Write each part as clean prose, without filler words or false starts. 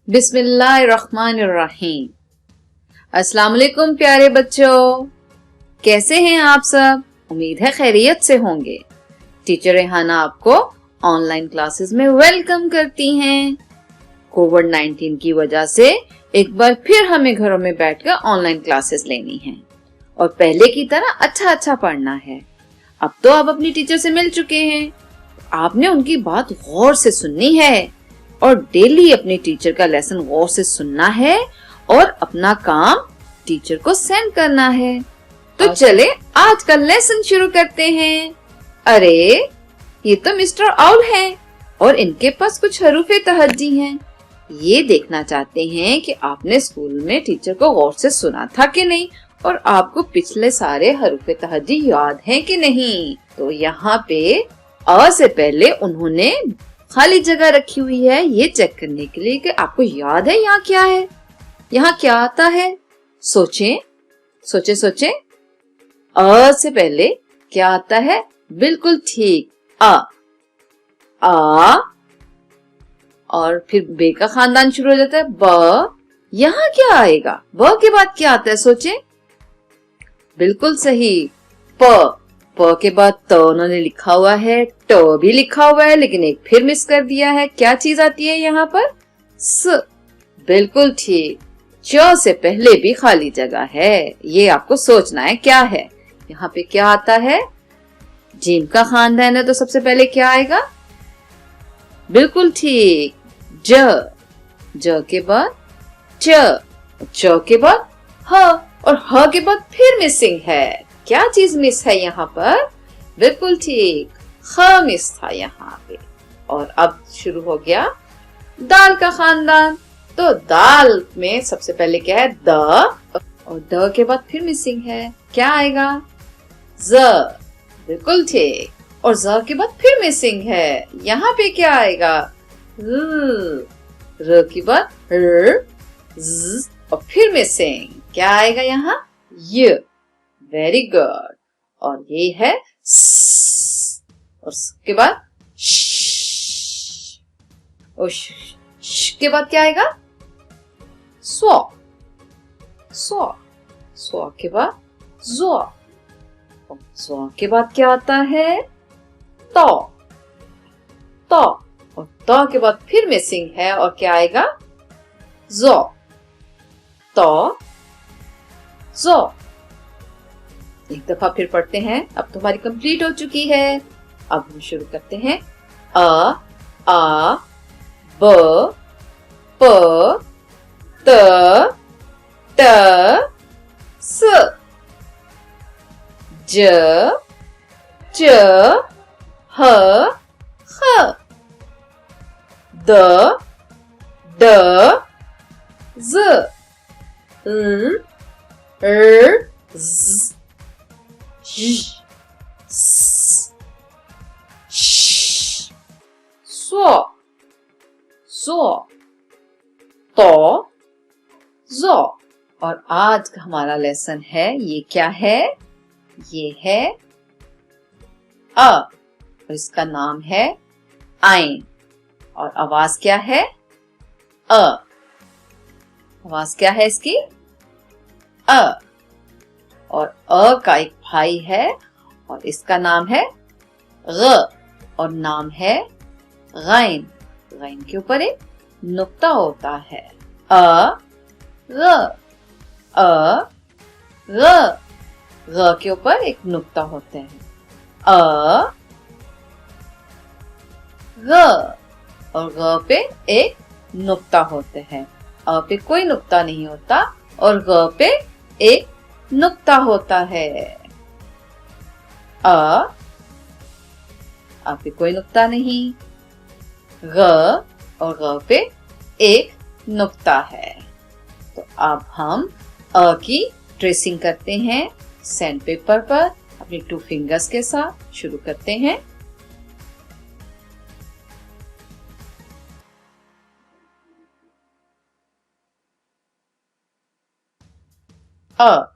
बिस्मिल्लाहिर्रहमानिर्रहीम। अस्सलाम वालेकुम प्यारे बच्चों, कैसे हैं आप सब? उम्मीद है खैरियत से होंगे। टीचर रेहाना आपको ऑनलाइन क्लासेस में वेलकम करती हैं। कोविड-19 की वजह से एक बार फिर हमें घरों में बैठकर ऑनलाइन क्लासेस लेनी है और पहले की तरह अच्छा पढ़ना है। अब तो आप अपनी टीचर से मिल चुके हैं, आपने उनकी बात गौर से सुननी है और डेली अपने टीचर का लेसन गौर से सुनना है और अपना काम टीचर को सेंड करना है। तो चले आज का लेसन शुरू करते हैं। अरे ये तो मिस्टर आउल हैं और इनके पास कुछ हरूफे तहज्जी हैं। ये देखना चाहते हैं कि आपने स्कूल में टीचर को गौर से सुना था कि नहीं और आपको पिछले सारे हरूफे तहज्जी याद हैं कि नहीं। तो यहाँ पे अ से पहले उन्होंने खाली जगह रखी हुई है ये चेक करने के लिए कि आपको याद है यहाँ क्या है, यहाँ क्या आता है। सोचें, सोचें। अ से पहले क्या आता है? बिल्कुल ठीक, आ और फिर बे का खानदान शुरू हो जाता है ब। यहाँ क्या आएगा? ब के बाद क्या आता है? सोचें। बिल्कुल सही, प के बाद त उन्होंने लिखा हुआ है, ट भी लिखा हुआ है लेकिन एक फिर मिस कर दिया है। क्या चीज आती है यहाँ पर? स। बिल्कुल ठीक। च से पहले भी खाली जगह है, ये आपको सोचना है क्या है। यहाँ पे क्या आता है? जीम का खानदान है तो सबसे पहले क्या आएगा? बिल्कुल ठीक, ज के बाद च के बाद ह और ह के बाद फिर मिसिंग है। क्या चीज मिस है यहाँ पर? बिल्कुल ठीक, ख मिस था यहाँ पे। और अब शुरू हो गया दाल का खानदान। तो दाल में सबसे पहले क्या है? द और द के बाद फिर मिसिंग है, क्या आएगा? ज। बिल्कुल ठीक, और ज के बाद फिर मिसिंग है, यहाँ पे क्या आएगा? र के बाद र, ज और फिर मिसिंग, क्या आएगा यहाँ? य। Very good. और ये है स और स के बाद श और श के बाद क्या आएगा? स्व। स्व के बाद ज़ और ज़ के बाद क्या आता है? त और त के बाद फिर मिसिंग है और क्या आएगा? ज़। त ज़। एक दफा फिर पढ़ते हैं। अब तुम्हारी कंप्लीट हो चुकी है। अब हम शुरू करते हैं। आ ब प त ट स ज च ह ख द ड ज ज स श स्व तो ज़। और आज का हमारा लेसन है, ये क्या है? ये है अ और इसका नाम है आइन। और आवाज क्या है? अ। आवाज क्या है इसकी? अ। और अ का एक भाई है और इसका नाम है ग और नाम है गैन। गैन के ऊपर एक नुक्ता होता है। अ ग, अ ग, ग के ऊपर एक नुक्ता होते हैं। अ ग और ग पे एक नुक्ता होते हैं। अ पे कोई नुक्ता नहीं होता और ग पे एक नुक्ता होता है। अ पे कोई नुक्ता नहीं, ग और ग पे एक नुक्ता है। तो अब हम अ की ट्रेसिंग करते हैं सैंड पेपर पर अपनी 2 फिंगर्स के साथ। शुरू करते हैं। अ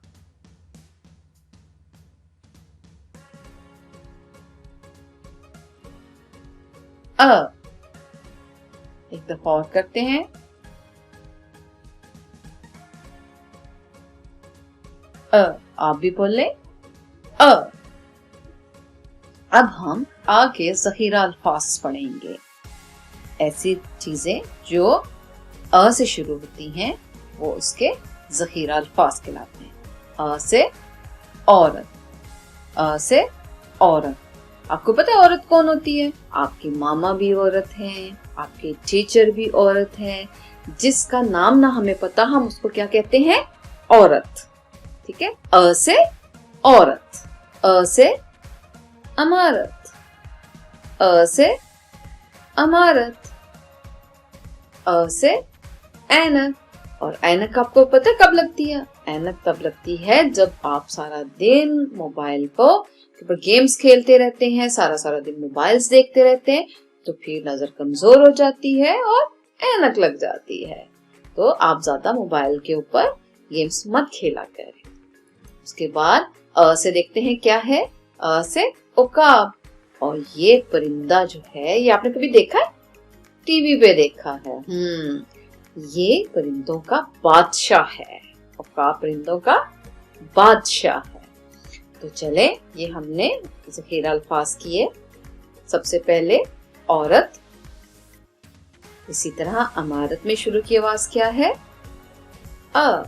एक दफा और करते हैं। आप भी बोल लें अ। अब हम आ के ज़ख़ीरा अल्फाज पढ़ेंगे। ऐसी चीजें जो अ से शुरू होती हैं वो उसके ज़ख़ीरा अल्फाज कहलाते हैं। अ से औरत, अ से औरत। आपको पता है औरत कौन होती है? आपकी मामा भी औरत हैं, आपके टीचर भी औरत हैं। जिसका नाम ना हमें पता, हम उसको क्या कहते हैं? औरत। ठीक है। अ से औरत, अ से अमारत, अ से अमारत, अ से ऐनक। और ऐनक आपको पता है कब लगती है? ऐनक तब लगती है जब आप सारा दिन मोबाइल को गेम्स खेलते रहते हैं, सारा दिन मोबाइल्स देखते रहते हैं, तो फिर नजर कमजोर हो जाती है और ऐनक लग जाती है। तो आप ज्यादा मोबाइल के ऊपर गेम्स मत खेला करें। उसके बाद अ से देखते हैं क्या है? अ से उकाब। और ये परिंदा जो है, ये आपने कभी देखा है? टीवी पे देखा है। ये परिंदों का बादशाह है। उकाब परिंदों का बादशाह है। तो चले, ये हमने ज़ख़ीरा अल्फाज किए। सबसे पहले औरत, इसी तरह अमारत में शुरू की आवाज क्या है? अ।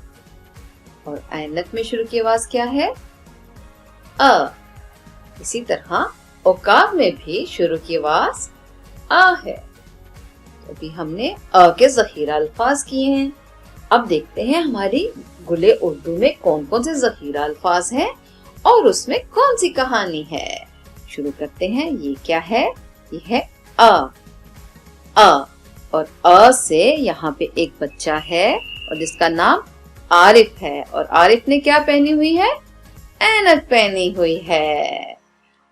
और ऐनक में शुरू की आवाज क्या है? अ। इसी तरह उकाब में भी शुरू की आवाज आ है। तो अभी हमने अ के ज़ख़ीरा अल्फाज किए हैं। अब देखते हैं हमारी गुले उर्दू में कौन कौन से ज़ख़ीरा अल्फाज हैं और उसमें कौन सी कहानी है। शुरू करते हैं। ये क्या है? ये है अ। अ। और अ से यहाँ पे एक बच्चा है और जिसका नाम आरिफ है। और आरिफ ने क्या पहनी हुई है? ऐनक पहनी हुई है।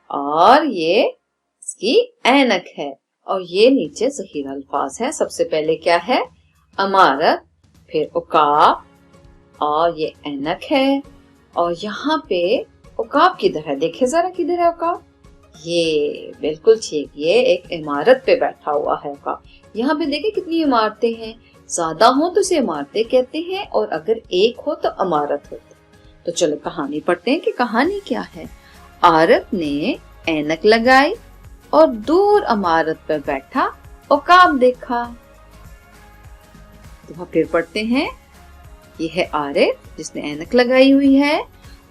और ये इसकी ऐनक है। और ये नीचे ज़ख़ीरा अल्फाज है। सबसे पहले क्या है? अमारत, फिर उकाब, और ये ऐनक है। और यहाँ पे उकाब किधर है? देखे जरा, किधर है उकाब? ये बिल्कुल ठीक, ये एक इमारत पे बैठा हुआ है उकाब। यहाँ पे देखे कितनी इमारतें हैं। ज्यादा हो तो उसे इमारतें कहते हैं, और अगर एक हो तो अमारत होती। तो चलो कहानी पढ़ते हैं कि कहानी क्या है। आरिफ ने ऐनक लगाई और दूर इमारत पर बैठा उकाब देखा। तो फिर पढ़ते हैं। ये है आरिफ जिसने ऐनक लगाई हुई है,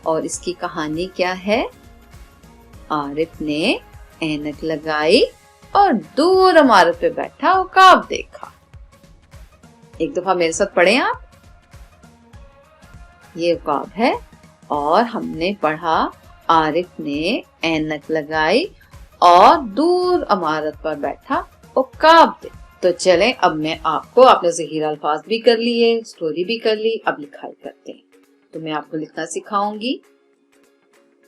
और इसकी कहानी क्या है? आरिफ ने ऐनक लगाई और दूर इमारत पे बैठा उकाब देखा। एक दफा मेरे साथ पढ़े आप। ये उकाब है और हमने पढ़ा आरिफ ने ऐनक लगाई और दूर इमारत पर बैठा उकाब देखा। तो चलें, अब मैं आपने ज़ख़ीरा अल्फाज भी कर लिए, स्टोरी भी कर ली, अब लिखाई करते हैं। तो मैं आपको लिखना सिखाऊंगी।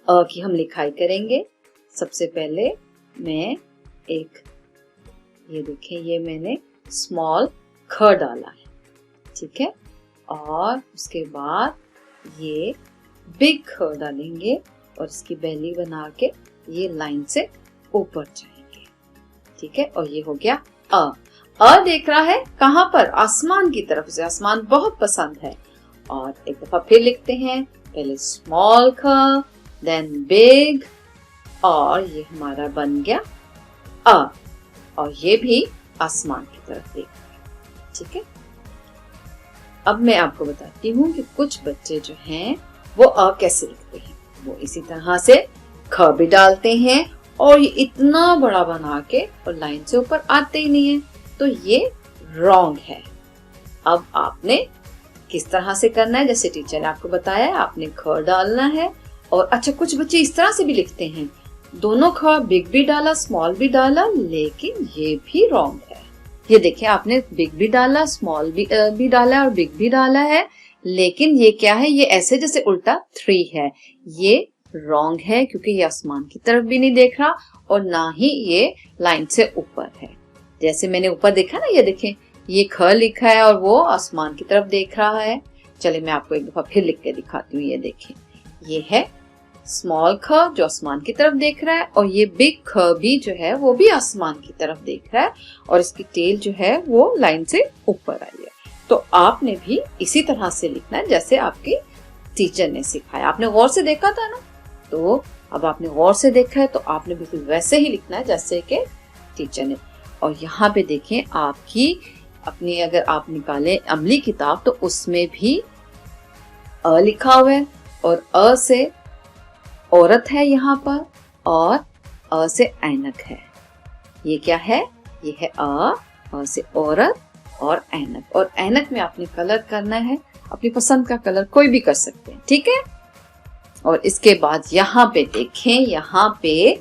अ की हम लिखाई करेंगे। सबसे पहले मैं ये देखें, ये मैंने स्मॉल ख डाला है, ठीक है। और उसके बाद ये बिग ख डालेंगे और इसकी बेली बना के ये लाइन से ऊपर जाएंगे, ठीक है। और ये हो गया अ देख रहा है कहाँ पर? आसमान की तरफ से। आसमान बहुत पसंद है। और एक दफा फिर लिखते हैं। पहले स्मॉल ख, देन बिग, और ये हमारा बन गया अ। और ये भी आसमान की तरफ देख रहा है, ठीक है। अब मैं आपको बताती हूँ कि कुछ बच्चे जो हैं वो अ कैसे लिखते हैं। वो इसी तरह से ख भी डालते हैं और ये इतना बड़ा बना के और लाइन से ऊपर आते ही नहीं है, तो ये रॉन्ग है। अब आपने किस तरह से करना है, जैसे टीचर ने आपको बताया है, आपने ख डालना है। और अच्छा, कुछ बच्चे इस तरह से भी लिखते हैं, दोनों ख, बिग भी डाला स्मॉल भी डाला, लेकिन ये भी रॉन्ग है। ये देखिए, आपने बिग भी डाला, स्मॉल भी डाला और बिग भी डाला है, लेकिन ये क्या है? ये ऐसे जैसे उल्टा 3 है। ये रॉन्ग है क्योंकि ये आसमान की तरफ भी नहीं देख रहा और ना ही ये लाइन से ऊपर है। जैसे मैंने ऊपर देखा ना, ये देखें, ये ख लिखा है और वो आसमान की तरफ देख रहा है। चलिए मैं आपको एक दफा फिर लिख के दिखाती हूँ। ये देखें, ये है स्मॉल ख जो आसमान की तरफ देख रहा है, और ये बिग ख भी जो है वो भी आसमान की तरफ देख रहा है, और इसकी टेल जो है वो लाइन से ऊपर आई है। तो आपने भी इसी तरह से लिखना है जैसे आपकी टीचर ने सिखाया। आपने गौर से देखा था ना, तो अब आपने गौर से देखा है तो आपने बिल्कुल वैसे ही लिखना है जैसे कि टीचर ने। और यहाँ पे देखें आपकी अपनी अगर आप निकालें अमली किताब तो उसमें भी अ लिखा हुआ है और अ से औरत है यहाँ पर और अ से ऐनक है। ये क्या है? ये है अ से औरत और ऐनक। और ऐनक में आपने कलर करना है, अपनी पसंद का कलर कोई भी कर सकते हैं, ठीक है। और इसके बाद यहाँ पे देखें, यहाँ पे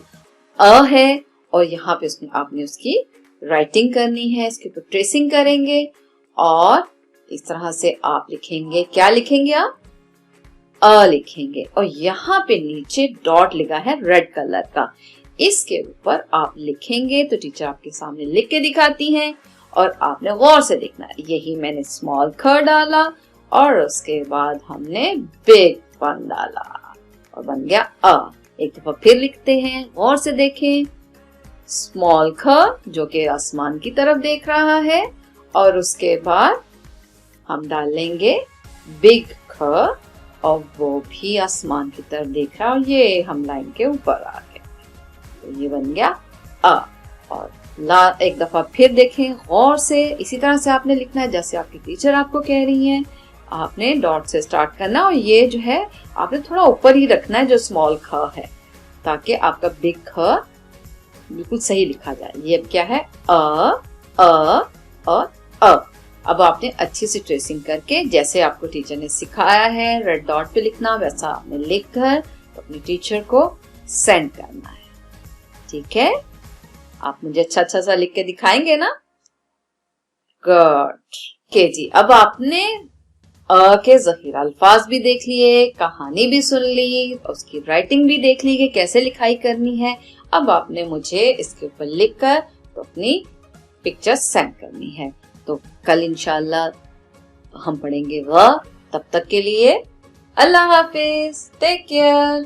अ है और यहाँ पे आपने उसकी राइटिंग करनी है, इसके ऊपर ट्रेसिंग करेंगे और इस तरह से आप लिखेंगे। क्या लिखेंगे आप? अ लिखेंगे। और यहाँ पे नीचे डॉट लिखा है रेड कलर का, इसके ऊपर आप लिखेंगे तो टीचर आपके सामने लिख के दिखाती हैं और आपने गौर से देखना है। यही मैंने स्मॉल ख डाला और उसके बाद हमने बिग वन डाला और बन गया अ। एक दफा फिर लिखते हैं, गौर से देखें। स्मॉल ख जो कि आसमान की तरफ देख रहा है और उसके बाद हम डालेंगे बिग ख और वो भी आसमान की तरफ देख रहा है और ये हम लाइन के ऊपर आ गए, तो ये बन गया अ। और एक दफा फिर देखें गौर से। इसी तरह से आपने लिखना है जैसे आपकी टीचर आपको कह रही हैं। आपने डॉट से स्टार्ट करना और ये जो है आपने थोड़ा ऊपर ही रखना है जो स्मॉल ख है, ताकि आपका बिग ख बिल्कुल सही लिखा जाए। ये अब क्या है? अ और अ। अब आपने अच्छी सी ट्रेसिंग करके जैसे आपको टीचर ने सिखाया है रेड डॉट पे लिखना, वैसा आपने लिखकर तो अपने टीचर को सेंड करना है, ठीक है। आप मुझे अच्छा अच्छा सा लिख के दिखाएंगे ना? गुड के जी। अब आपने अ के ज़ख़ीरा अल्फाज भी देख लिए, कहानी भी सुन ली, उसकी राइटिंग भी देख ली कि कैसे लिखाई करनी है। अब आपने मुझे इसके ऊपर लिखकर तो अपनी पिक्चर सेंड करनी है। तो कल इंशाल्लाह हम पढ़ेंगे ग। तब तक के लिए अल्लाह हाफिज, टेक केयर।